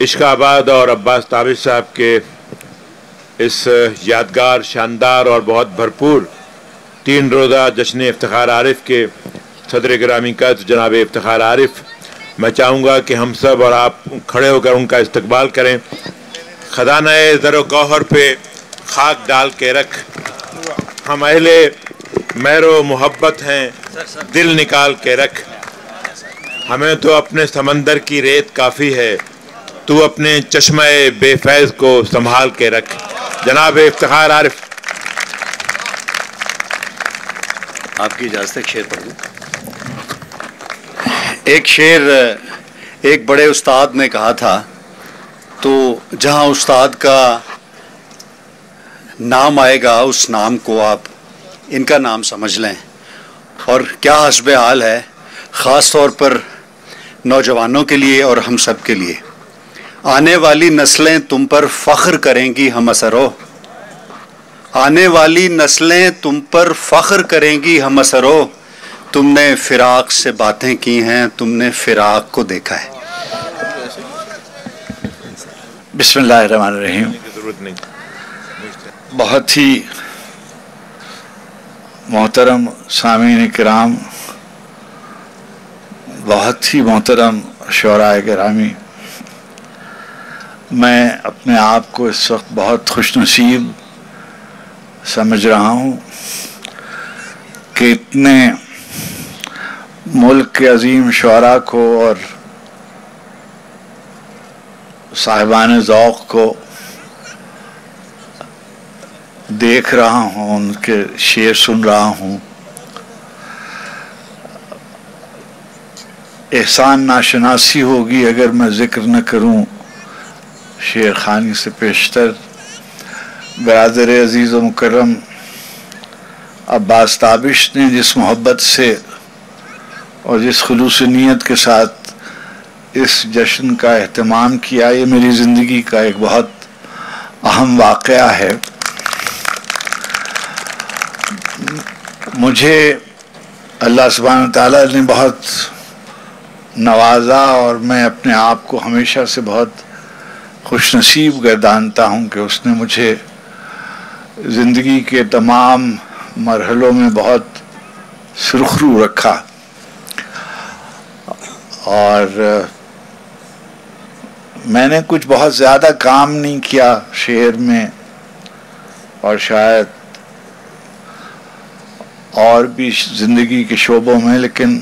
عشق آباد اور عباس تابش صاحب کے اس یادگار، شاندار اور بہت بھرپور 3 روزہ جشن افتخار عارف کے صدر گرامی کا جناب افتخار عارف، میں چاہوں گا کہ ہم سب اور آپ کھڑے ہو کر ان کا استقبال کریں۔ خزانہ زر و گوہر پہ خاک ڈال کے رکھ، ہم اہل مہر و محبت ہیں، دل نکال کے رکھ، ہمیں تو اپنے سمندر کی ریت کافی ہے، تو اپنے چشمہ بے فیض کو سنبھال کے رکھ۔ جناب افتخار عارف، آپ کی اجازت ہے شعر پڑھ دوں؟ ایک شعر ایک بڑے استاد نے کہا تھا، تو جہاں استاد کا نام آئے گا اس نام کو آپ ان کا نام سمجھ لیں، اور کیا حسب حال ہے خاص طور پر نوجوانوں کے لیے اور ہم سب کے لیے۔ آنے والی نسلیں تم پر فخر کریں گی ہم اثرو، آنے والی نسلیں تم پر فخر کریں گی ہم اثرو، تم نے فراق سے باتیں کی ہیں، تم نے فراق کو دیکھا ہے۔ بسم اللہ الرحمن الرحیم۔ بہت ہی محترم سامعین کرام، بہت ہی محترم شعراء گرامی، میں اپنے آپ کو اس وقت بہت خوش نصیب سمجھ رہا ہوں کہ اتنے ملک کے عظیم شعراء کو اور صاحبان ذوق کو دیکھ رہا ہوں، ان کے شعر سن رہا ہوں۔ احسان ناشناسی ہوگی اگر میں ذکر نہ کروں شعر خوانی سے پیشتر برادر عزیز و مکرم عباس تابش نے جس محبت سے اور جس خلوص نیت کے ساتھ اس جشن کا اہتمام کیا، یہ میری زندگی کا ایک بہت اہم واقعہ ہے۔ مجھے اللہ سبحانہ تعالیٰ نے بہت نوازا اور میں اپنے آپ کو ہمیشہ سے بہت خوش نصیب گردانتا ہوں کہ اس نے مجھے زندگی کے تمام مرحلوں میں بہت سرخرو رکھا، اور میں نے کچھ بہت زیادہ کام نہیں کیا شعر میں، اور شاید اور بھی زندگی کے شعبوں میں، لیکن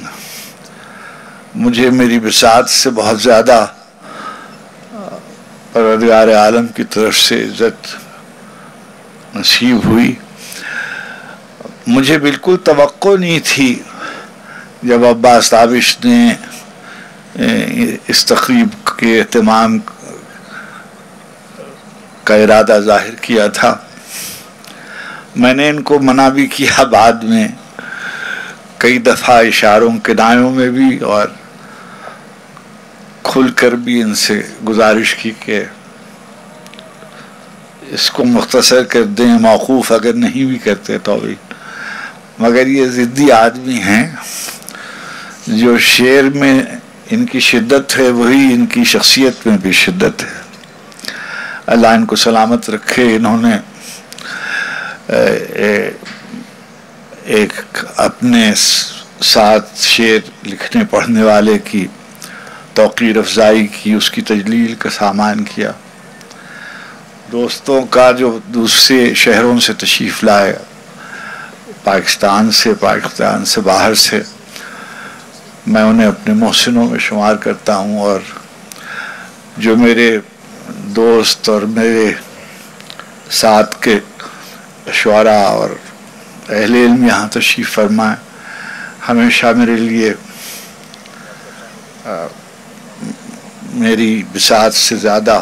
مجھے میری بساط سے بہت زیادہ پروردگار عالم کی طرف سے عزت نصیب ہوئی۔ مجھے بالکل توقع نہیں تھی جب عباس تابش نے اس تقریب کے اہتمام کا ارادہ ظاہر کیا تھا۔ میں نے ان کو منع بھی کیا بعد میں، کئی دفعہ اشاروں کنایوں میں بھی، اور کھل کر بھی ان سے گزارش کی کہ اس کو مختصر کر دیں، موقوف اگر نہیں بھی کرتے تو بھی، مگر یہ ضدی آدمی ہیں۔ جو شعر میں ان کی شدت ہے وہی ان کی شخصیت میں بھی شدت ہے۔ اللہ ان کو سلامت رکھے۔ انہوں نے ایک اپنے ساتھ شعر لکھنے پڑھنے والے کی توقیر افزائی کی، اس کی تجلیل کا سامان کیا۔ دوستوں کا جو دوسرے شہروں سے تشریف لائے، پاکستان سے باہر سے، میں انہیں اپنے محسنوں میں شمار کرتا ہوں، اور جو میرے دوست اور میرے ساتھ کے شعراء اور اہل علم یہاں تشریف فرمائے، ہمیشہ میرے لیے میری بساط سے زیادہ۔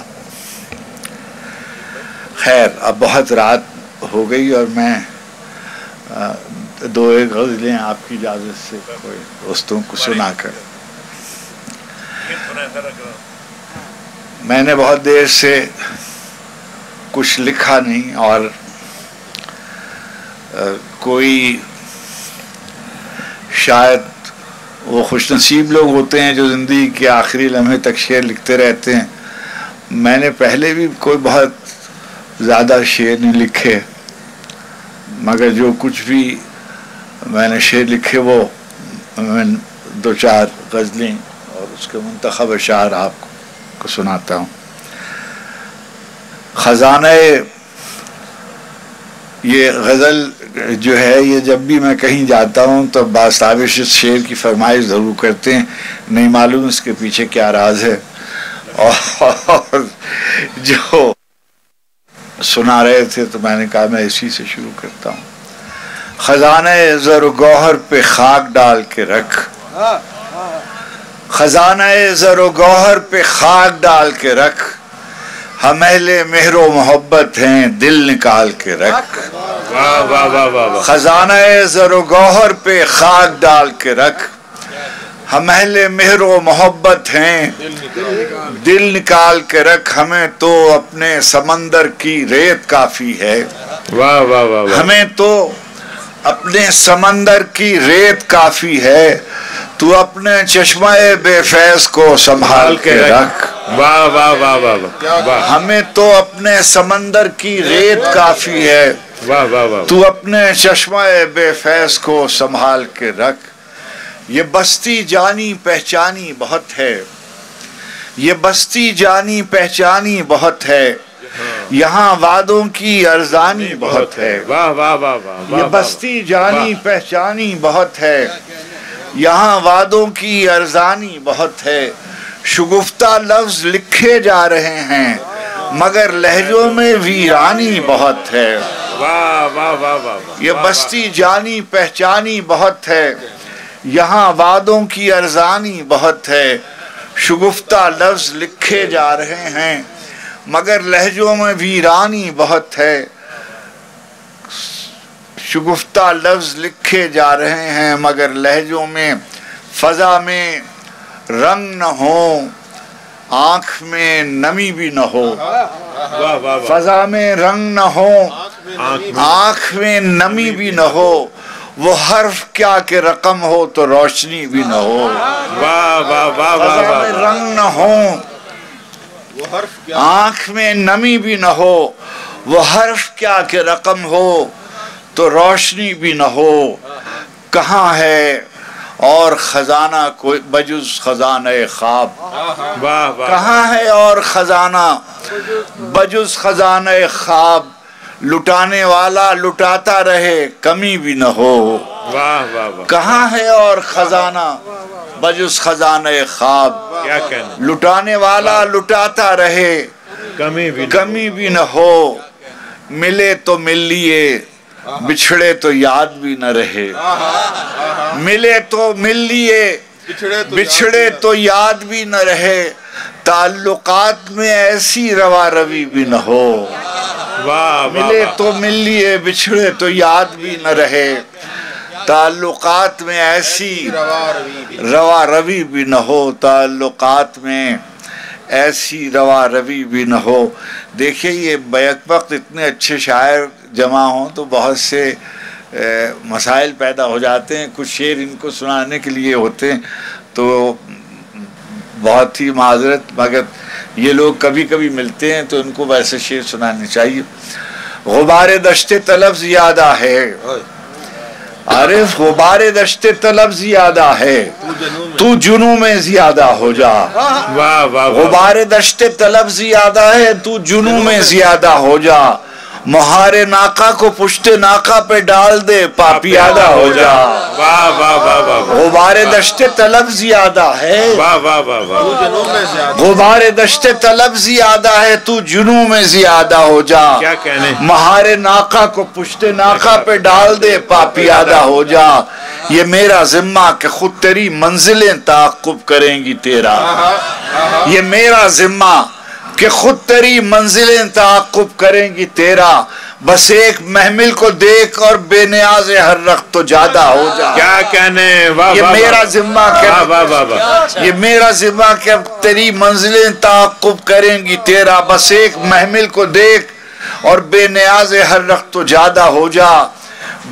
خیر، اب بہت رات ہو گئی اور میں دو ایک غزلیں آپ کی اجازت سے کوئی دوستوں کو سنا کر، میں نے بہت دیر سے کچھ لکھا نہیں، اور کوئی شاید وہ خوش نصیب لوگ ہوتے ہیں جو زندگی کے آخری لمحے تک شعر لکھتے رہتے ہیں، میں نے پہلے بھی کوئی بہت زیادہ شعر نہیں لکھے، مگر جو کچھ بھی میں نے شعر لکھے وہ میں 2-4 غزلیں اور اس کے منتخب اشعار آپ کو سناتا ہوں۔ خزانہ، یہ غزل جو ہے یہ جب بھی میں کہیں جاتا ہوں تو باستابش اس شعر کی فرمائش ضرور کرتے ہیں، نہیں معلوم اس کے پیچھے کیا راز ہے، اور جو سنا رہے تھے تو میں نے کہا میں اسی سے شروع کرتا ہوں۔ خزانہ زر و گوہر پہ خاک ڈال کے رکھ، خزانہ زر و گوہر پہ خاک ڈال کے رکھ، ہم اہل مہر و محبت ہیں دل نکال کے رکھ۔ خزانہ زر و گوہر پہ خاک ڈال کے رکھ، ہم اہل مہر و محبت ہیں دل نکال کے رکھ، ہمیں تو اپنے سمندر کی ریت کافی ہے، ہمیں تو اپنے سمندر کی ریت کافی ہے، تو اپنے چشمہ بے فیض کو سنبھال کے رکھ۔ ہمیں تو اپنے سمندر کی ریت کافی ہے، تو اپنے چشمہ بے فیض کو سنبھال کے رکھ۔ یہ بستی جانی پہچانی بہت ہے، یہ بستی جانی پہچانی بہت ہے، یہاں وعدوں کی ارزانی بہت ہے۔ یہ بستی جانی پہچانی بہت ہے، یہاں وعدوں کی ارزانی بہت ہے، شگفتہ لفظ لکھے جا رہے ہیں مگر لہجوں میں ویرانی بہت ہے۔ یہ بستی جانی پہچانی بہت ہے، یہاں وعدوں کی ارزانی بہت ہے، شگفتہ لفظ لکھے جا رہے ہیں مگر لہجوں میں ویرانی بہت ہے، شگفتہ لفظ لکھے جا رہے ہیں مگر لہجوں میں، فضا میں رنگ نہ ہو آنکھ میں نمی بھی نہ ہو، فضا میں رنگ نہ ہو آنکھ میں نمی بھی نہ ہو، وہ حرف کیا کہ رقم ہو تو روشنی بھی نہ ہو۔ فضا میں رنگ نہ ہو آنکھ میں نمی بھی نہ ہو، وہ حرف کیا کہ رقم ہو تو روشنی بھی نہ ہو، کہاں ہے اور خزانہ کوئی بجز خزانہ خواب، کہاں ہے اور خزانہ بجز خزانہ خواب، لٹانے والا لٹاتا رہے کمی بھی نہ ہو، کہاں ہے اور خزانہ بجز خزانہ خواب، لٹانے والا لٹاتا رہے کمی بھی نہ ہو، ملے تو مل لیے بچھڑے تو یاد بھی نہ رہے، ملے تو مل لیے بچھڑے تو یاد بھی نہ رہے، تعلقات میں ایسی روا روی بھی نہ ہو، ملے تو مل لیے بچھڑے تو یاد بھی نہ رہے، تعلقات میں ایسی روا روی بھی نہ ہو، تعلقات میں ایسی روا روی بھی نہ ہو۔ دیکھیں یہ بیک وقت اتنے اچھے شاعر جمع ہوں تو بہت سے مسائل پیدا ہو جاتے ہیں، کچھ شعر ان کو سنانے کے لیے ہوتے ہیں تو بہت ہی معذرت، مگر یہ لوگ کبھی کبھی ملتے ہیں تو ان کو ویسے شعر سنانے چاہیے۔ غبار دشت طلب زیادہ ہے عارف، غبار دشت طلب زیادہ ہے، تو جنوں میں زیادہ ہو جا، غبار دشت طلب زیادہ ہے، تو جنوں میں زیادہ ہو جا، مہار ناقہ کو پشت ناقہ پہ ڈال دے پاپیادہ ہو جا، غبار دشت طلب زیادہ ہے، غبار دشت طلب زیادہ ہے، تو جنوں میں زیادہ ہو جا، مہار ناقہ کو پشت ناقہ پہ ڈال دے پاپیادہ ہو جا، یہ میرا ذمہ کہ خود تیری منزلیں تعاقب کریں گی تیرا، یہ میرا ذمہ کہ خود تیری منزلیں تعاقب کریں گی تیرا، بس ایک محمل کو دیکھ اور بے نیاز ہر رخت تو زیادہ ہو جا، کیا کہنے، یہ میرا ذمہ کہ یہ میرا ذمہ کہ تیری منزلیں تعاقب کریں گی تیرا، بس ایک محمل کو دیکھ اور بے نیاز ہر رخت تو زیادہ ہو جا،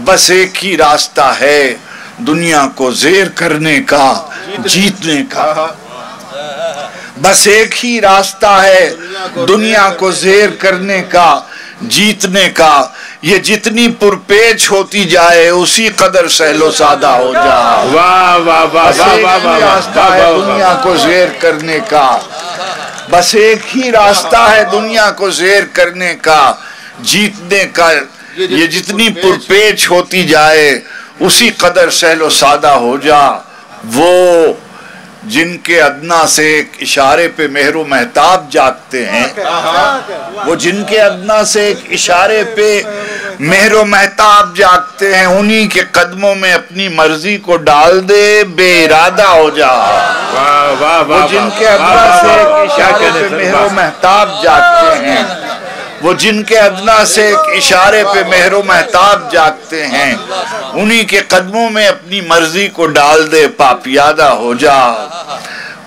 بس ایک ہی راستہ ہے دنیا کو زیر کرنے کا، جیتنے کا، بس ایک ہی راستہ ہے دنیا کو زیر کرنے کا، جیتنے کا، یہ جتنی پرپیچ ہوتی جائے اسی قدر سہل و سادہ ہو جائے۔ واہ واہ واہ بس ایک ہی راستہ ہے دنیا کو زیر کرنے کا، بس ایک ہی راستہ ہے دنیا کو زیر کرنے کا، جیتنے کا، یہ جتنی پرپیچ ہوتی جائے اسی قدر سہل و سادہ ہو جا۔ وہ جن کے ادنا سے ایک اشارے پہ مہر و مہتاب جاگتے ہیں، وہ جن کے ادنا سے ایک اشارے پہ مہر و مہتاب جاگتے ہیں، انہی کے قدموں میں اپنی مرضی کو ڈال دے، بے ارادہ ہو جا۔ وہ جن کے ادنا سے ایک اشارے پہ مہر و مہتاب جاگتے ہیں، وہ جن کے ادنا سے ایک اشارے پہ مہر و مہتاب جاگتے ہیں، انہی کے قدموں میں اپنی مرضی کو ڈال دے، پاپیادہ ہو جا۔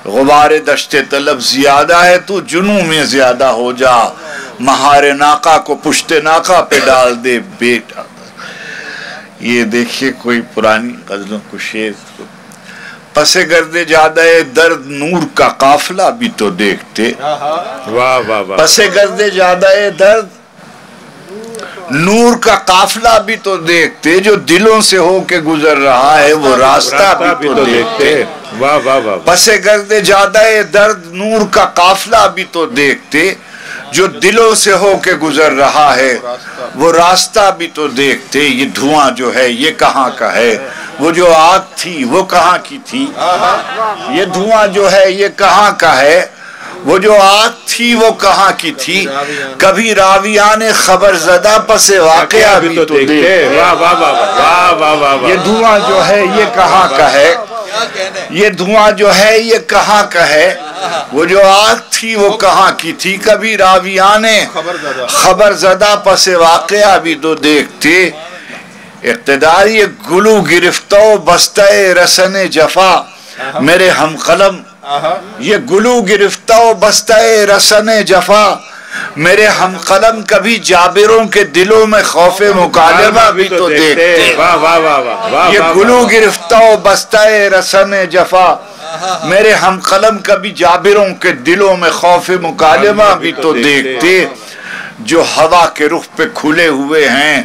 غبار دشت طلب زیادہ ہے تو جنوں میں زیادہ ہو جا، مہار ناقہ کو پشت ناقہ پہ ڈال دے بیٹا۔ یہ دیکھیے کوئی پرانی غزلوں کو شعر، پس گرد جادہ درد نور کا قافلہ بھی تو دیکھتے، واہ واہ واہ، پس گرد جادہ درد نور کا قافلہ بھی تو دیکھتے، جو دلوں سے ہو کے گزر رہا ہے وہ راستہ بھی تو دیکھتے۔ واہ واہ واہ، پس گرد جادہ درد نور کا قافلہ بھی تو دیکھتے، جو دلوں سے ہو کے گزر رہا ہے وہ راستہ بھی تو دیکھتے۔ یہ دھواں جو ہے یہ کہاں کا ہے، وہ جو آگ تھی وہ کہاں کی تھی، یہ دھواں جو ہے یہ کہاں کا ہے، وہ جو آگ تھی وہ کہاں کی تھی، کبھی راویان خبر زدہ پس واقعہ بھی تو دیکھتے۔ واہ واہ واہ واہ واہ، یہ دھواں جو ہے یہ کہاں کا ہے، یہ دھواں جو ہے یہ کہاں کا ہے، وہ جو آگ تھی وہ کہاں کی تھی، کبھی راویان خبر زدہ پس واقعہ بھی تو دیکھتے۔ اقتدار یہ گلو گرفتہ و بستہ رسن جفا میرے ہم قلم، یہ گلو گرفتہ و بستہ رسن جفا میرے ہم قلم، کبھی جابروں کے دلوں میں خوف مکالمہ بھی تو دیکھتے۔ واہ واہ واہ واہ، یہ گلو گرفتہ و بستہ رسن جفا میرے ہم قلم، کبھی جابروں کے دلوں میں خوف مکالمہ بھی تو دیکھتے۔ جو ہوا کے رخ پہ کھلے ہوئے ہیں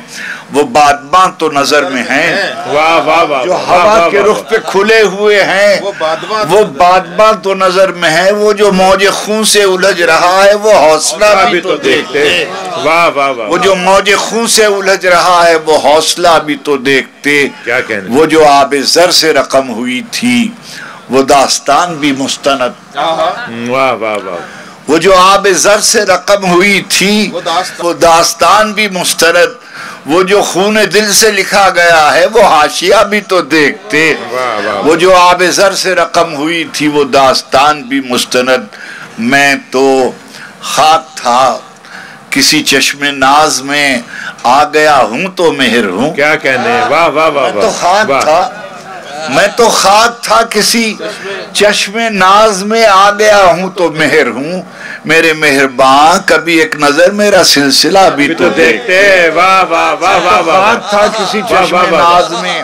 وہ بادباں تو نظر میں ہیں، واہ واہ واہ، جو ہوا کے رخ پہ کھلے ہوئے ہیں وہ بادباں تو نظر میں ہیں، وہ جو موج خون سے الجھ رہا ہے وہ حوصلہ بھی تو دیکھتے۔ واہ واہ واہ، وہ جو موج خون سے الجھ رہا ہے وہ حوصلہ بھی تو دیکھتے۔ کیا کہنے، وہ جو آب زر سے رقم ہوئی تھی وہ داستان بھی مستند، واہ واہ واہ، وہ جو آب زر سے رقم ہوئی تھی وہ داستان بھی مستند، وہ جو خون دل سے لکھا گیا ہے وہ حاشیہ بھی تو دیکھتے۔ وہ جو آب زر سے رقم ہوئی تھی وہ داستان بھی مستند۔ میں تو خاک تھا کسی چشم ناز میں آ گیا ہوں تو مہر ہوں، کیا کہنے، واہ واہ واہ، میں تو خاک تھا، میں تو خاک تھا کسی چشم ناز میں آ گیا ہوں تو مہر ہوں، میرے مہرباں کبھی ایک نظر میرا سلسلہ بھی تو دیکھتے۔ واہ واہ واہ واہ واہ، خاک تھا کسی چشم ناز میں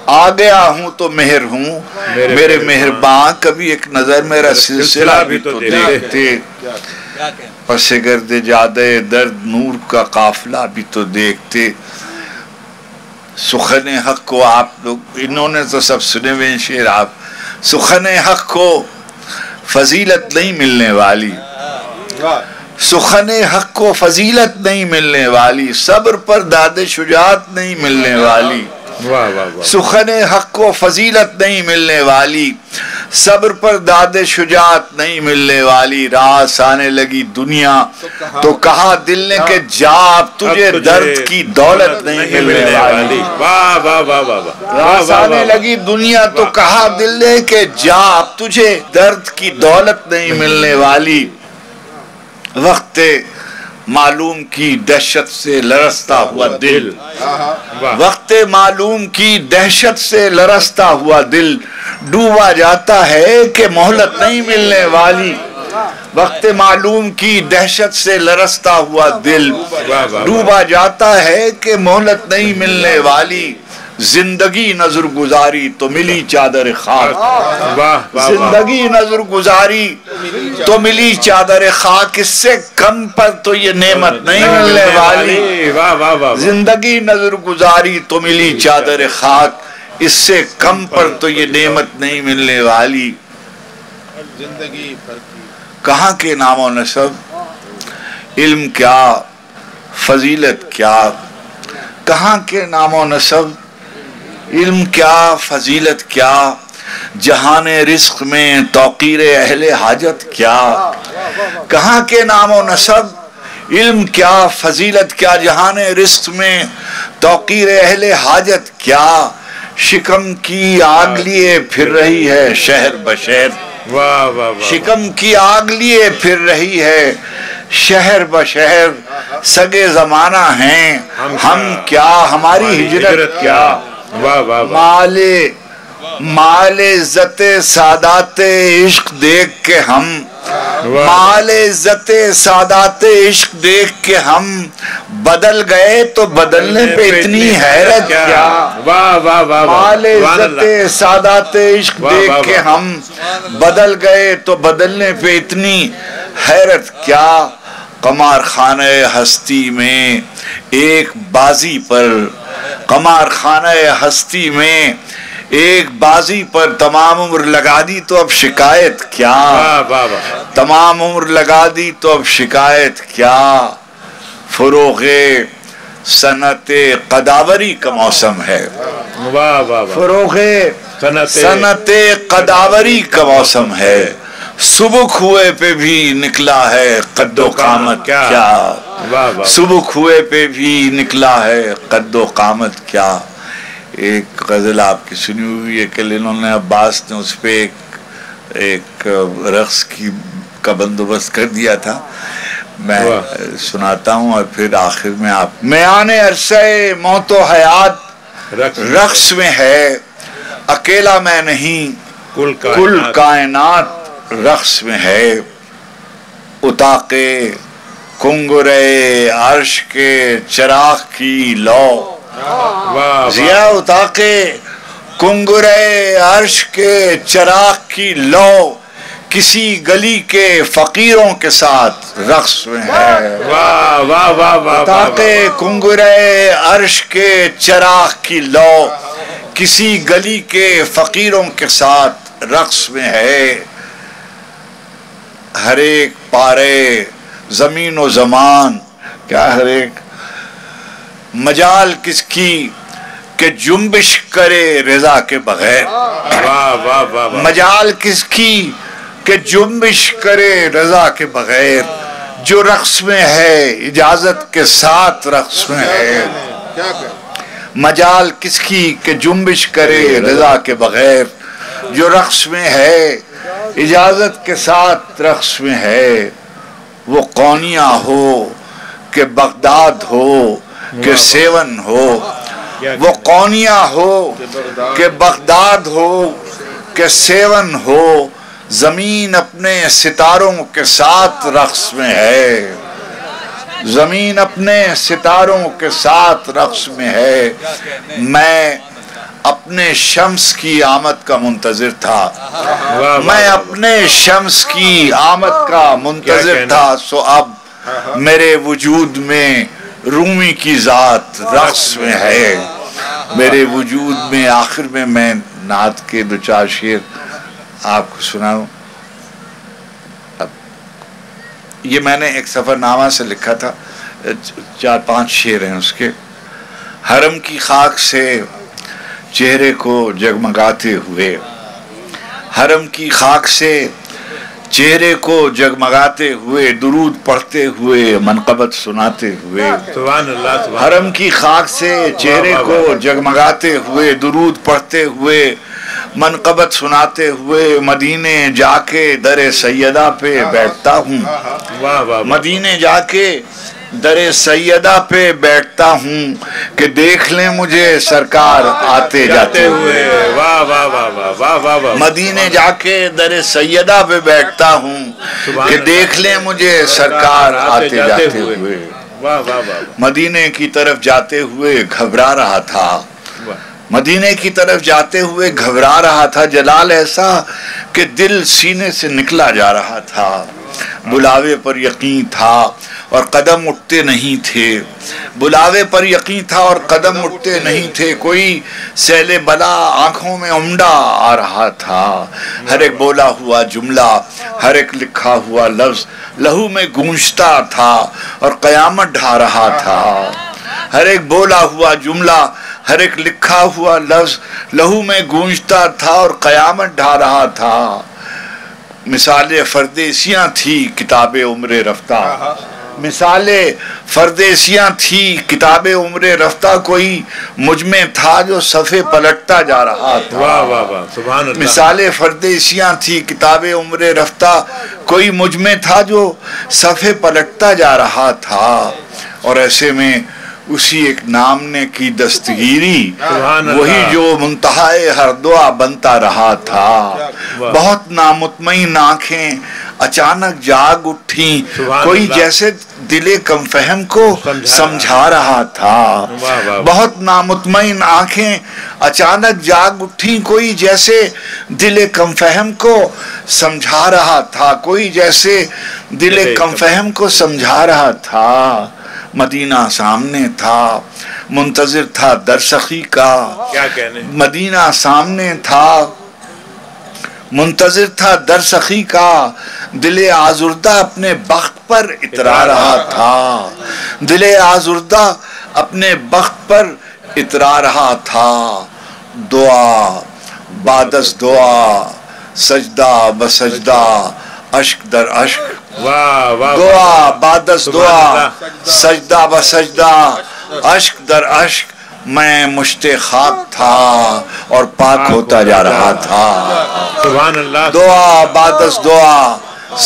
آ گیا ہوں تو مہر ہوں، میرے مہرباں کبھی ایک نظر میرا سلسلہ بھی تو دیکھتے۔ پس گرد جادہ درد نور کا قافلہ بھی تو دیکھتے۔ سخن حق کو آپ لوگ انہوں نے تو سب سنے ہوئے شعر، آپ سخن حق کو فضیلت نہیں ملنے والی، سخن حق کو فضیلت نہیں ملنے والی، صبر پر داد شجاعت نہیں ملنے والی، سخن حق کو فضیلت نہیں ملنے والی، صبر پر داد شجاعت نہیں ملنے والی، راس آنے لگی دنیا تو کہا دل نے کہ جا اب تجھے درد کی دولت نہیں ملنے والی، راس آنے لگی دنیا تو کہا دل نے کہ جا اب تجھے درد کی دولت نہیں ملنے والی، وقت معلوم کی دہشت سے لرزتا ہوا دل، وقت معلوم کی دہشت سے لرزتا ہوا دل، ڈوبا جاتا ہے کہ مہلت نہیں ملنے والی، وقت معلوم کی دہشت سے لرزتا ہوا دل، ڈوبا جاتا ہے کہ مہلت نہیں ملنے والی، زندگی نظر گزاری تو ملی چادر خاک. زندگی نظر گزاری تو ملی چادر خاک. اس سے کم پر تو یہ نعمت نہیں ملنے والی. زندگی نظر گزاری تو ملی چادر خاک. اس سے کم پر تو یہ نعمت نہیں ملنے والی. کہاں کے نام و نسب، علم کیا، فضیلت کیا. کہاں کے نام و نسب، علم کیا، فضیلت کیا. جہان رزق میں توقیر اہل حاجت کیا. کہاں کے نام و نسب، علم کیا، فضیلت کیا. جہان رزق میں توقیر اہل حاجت کیا. شکم کی آگ لیے پھر رہی ہے شہر بشہر. شکم کی آگ لیے پھر رہی ہے شہر بشہر. سگے زمانہ ہیں ہم کیا، ہماری ہجرت کیا. مال عزت سادات عشق دیکھ کے ہم، مال عزت سادات عشق دیکھ کے ہم بدل گئے تو بدلنے پہ اتنی حیرت کیا. مال عزت سادات عشق دیکھ کے ہم بدل گئے تو بدلنے پہ اتنی حیرت کیا. قمار خانہ ہستی میں ایک بازی پر، قمار خانہ ہستی میں ایک بازی پر تمام عمر لگا دی تو اب شکایت کیا. تمام عمر لگا دی تو اب شکایت کیا. فروغ صنعت قداوری کا موسم ہے. فروغ صنعت قداوری کا موسم ہے. صبح ہوئے پہ بھی نکلا ہے قد و قامت کیا. صبح ہوئے پہ بھی نکلا ہے قد و قامت کیا. ایک غزل آپ کی سنی ہوئی ہے کہ انہوں نے عباس نے اس پہ ایک رقص کا بندوبست کر دیا تھا. میں سناتا ہوں اور پھر آخر میں آپ. میان عرصہ موت و حیات رقص میں ہے، اکیلا میں نہیں کل کائنات رقص میں ہے. اتاق کنگرے عرش کے چراغ کی لو. ضیا اتاق کنگرے عرش کے چراغ کی لو کسی گلی کے فقیروں کے ساتھ رقص میں ہے. اتاق کنگرے عرش کے چراغ کی لو کسی گلی کے فقیروں کے ساتھ رقص میں ہے. ہر ایک پارے زمین و زمان کیا، ہر ایک مجال کس کی کہ جنبش کرے رضا کے بغیر. مجال کس کی کہ جنبش کرے رضا کے بغیر. جو رقص میں ہے اجازت کے ساتھ رقص میں ہے. مجال کس کی کہ جنبش کرے رضا کے بغیر. جو رقص میں ہے اجازت کے ساتھ رقص میں ہے. وہ قونیہ ہو کہ بغداد ہو کہ سیون ہو. وہ قونیہ ہو کہ بغداد ہو کہ سیون ہو. زمین اپنے ستاروں کے ساتھ رقص میں ہے. زمین اپنے ستاروں کے ساتھ رقص میں ہے. میں اپنے شمس کی آمد کا منتظر تھا. میں اپنے شمس کی آمد کا منتظر تھا. سو اب میرے وجود میں رومی کی ذات رقص میں ہے. میرے وجود میں. آخر میں نعت کے دو چار شعر آپ کو سناؤں. یہ میں نے ایک سفر نامہ سے لکھا تھا، 4-5 شعر ہیں اس کے. حرم کی خاک سے چہرے کو جگمگاتے ہوئے، حرم کی خاک سے چہرے کو جگمگاتے ہوئے، درود پڑھتے ہوئے، منقبت سناتے ہوئے. حرم کی خاک سے چہرے کو جگمگاتے ہوئے، درود پڑھتے ہوئے، منقبت سناتے ہوئے، مدینے جا کے در سیدہ پہ بیٹھتا ہوں. مدینے جا کے در سیدہ پہ بیٹھتا ہوں کہ دیکھ لیں مجھے سرکار آتے جاتے ہوئے. مدینے جا کے در سیدہ پہ بیٹھتا ہوں کہ دیکھ لیں مجھے سرکار آتے جاتے ہوئے. مدینے کی طرف جاتے ہوئے گھبرا رہا تھا. مدینے کی طرف جاتے ہوئے گھبرا رہا تھا، جلال ایسا کہ دل سینے سے نکلا جا رہا تھا، بلاوے پر یقین تھا اور قدم اٹھتے نہیں تھے، بلاوے پر یقین تھا اور قدم اٹھتے نہیں تھے، کوئی سیل بلا آنکھوں میں عمدہ آ رہا تھا، ہر ایک بولا ہوا جملہ، ہر ایک لکھا ہوا لفظ لہو میں گونجتا تھا اور قیامت ڈھا رہا تھا، ہر ایک بولا ہوا جملہ، ہر ایک لکھا ہوا لفظ لہو میں گونجتا تھا اور قیامت ڈھا رہا تھا۔ مثالیں فردیسیاں تھی کتاب عمر رفتہ، مثالیں فردیسیاں تھی کتاب عمر رفتہ، کوئی مجھ میں تھا جو صفحے پلٹتا جا رہا تھا۔ واہ واہ واہ سبحان اللہ۔ مثالیں فردیسیاں تھی کتاب عمر رفتہ، کوئی مجھ میں تھا جو صفحے پلٹتا جا رہا تھا، اور ایسے میں اسی ایک نام نے کی دستگیری، وہی جو منتہائے ہر دعا بنتا رہا تھا۔ بہت نامطمئن آنکھیں اچانک جاگ اٹھیں، کوئی جیسے دل کم فہم کو سمجھا رہا تھا۔ بہت نامطمئن آنکھیں اچانک جاگ اٹھیں، کوئی جیسے دل کم فہم کو سمجھا رہا تھا، کوئی جیسے دل کم فہم کو سمجھا رہا تھا۔ مدینہ سامنے تھا، منتظر تھا در سخی کا، کیا کہنے، مدینہ سامنے تھا، منتظر تھا در سخی کا، دل آزردہ اپنے بخت پر اترا رہا تھا، دل آزردہ اپنے بخت پر اترا رہا تھا۔ دعا بعدس دعا، سجدہ بسجدہ، اشک در اشک، دعا بعدس دعا، سجدہ بسجدہ، اشک در اشک، میں مشت خاک تھا اور پاک ہوتا جا رہا تھا۔ سبحان اللہ۔ دعا بعدس دعا،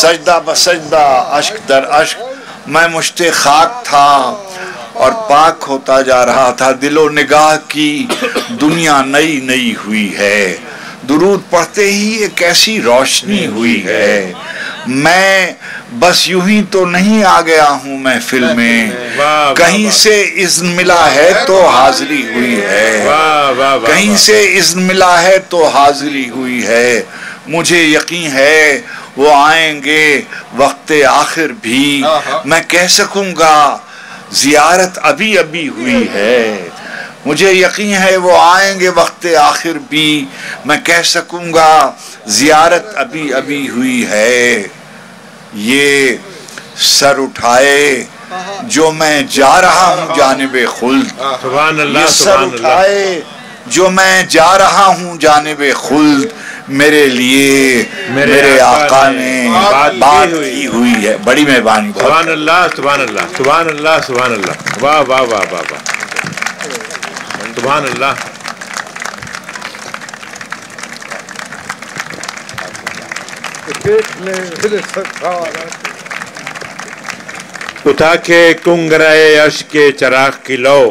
سجدہ بسجدہ، اشک در اشک، میں مشت خاک تھا اور پاک ہوتا جا رہا تھا۔ دل و نگاہ کی دنیا نئی نئی ہوئی ہے، درود پڑھتے ہی ایک ایسی روشنی ہوئی ہے، میں بس یوں ہی تو نہیں آ گیا ہوں محفل میں، کہیں سے اذن ملا ہے تو حاضری ہوئی ہے، کہیں سے اذن ملا ہے تو حاضری ہوئی ہے، مجھے یقین ہے وہ آئیں گے وقت آخر بھی، میں کہہ سکوں گا زیارت ابھی ابھی ہوئی ہے، مجھے یقین ہے وہ آئیں گے وقت آخر بھی، میں کہہ سکوں گا زیارت ابھی ابھی ہوئی ہے۔ یہ سر اٹھائے جو میں جا رہا ہوں جانب خلد، سبحان اللہ۔ یہ سر اٹھائے جو میں جا رہا ہوں جانب خلد، میرے لیے میرے آقا نے بات کی ہوئی ہے۔ بڑی مہربانی۔ سبحان اللہ سبحان اللہ سبحان اللہ سبحان اللہ، واہ واہ واہ واہ واہ سبحان اللہ۔ اٹھا کے کنگرے عشق کے چراغ کی لو،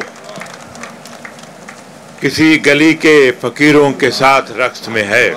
کسی گلی کے فقیروں کے ساتھ رقص میں ہے،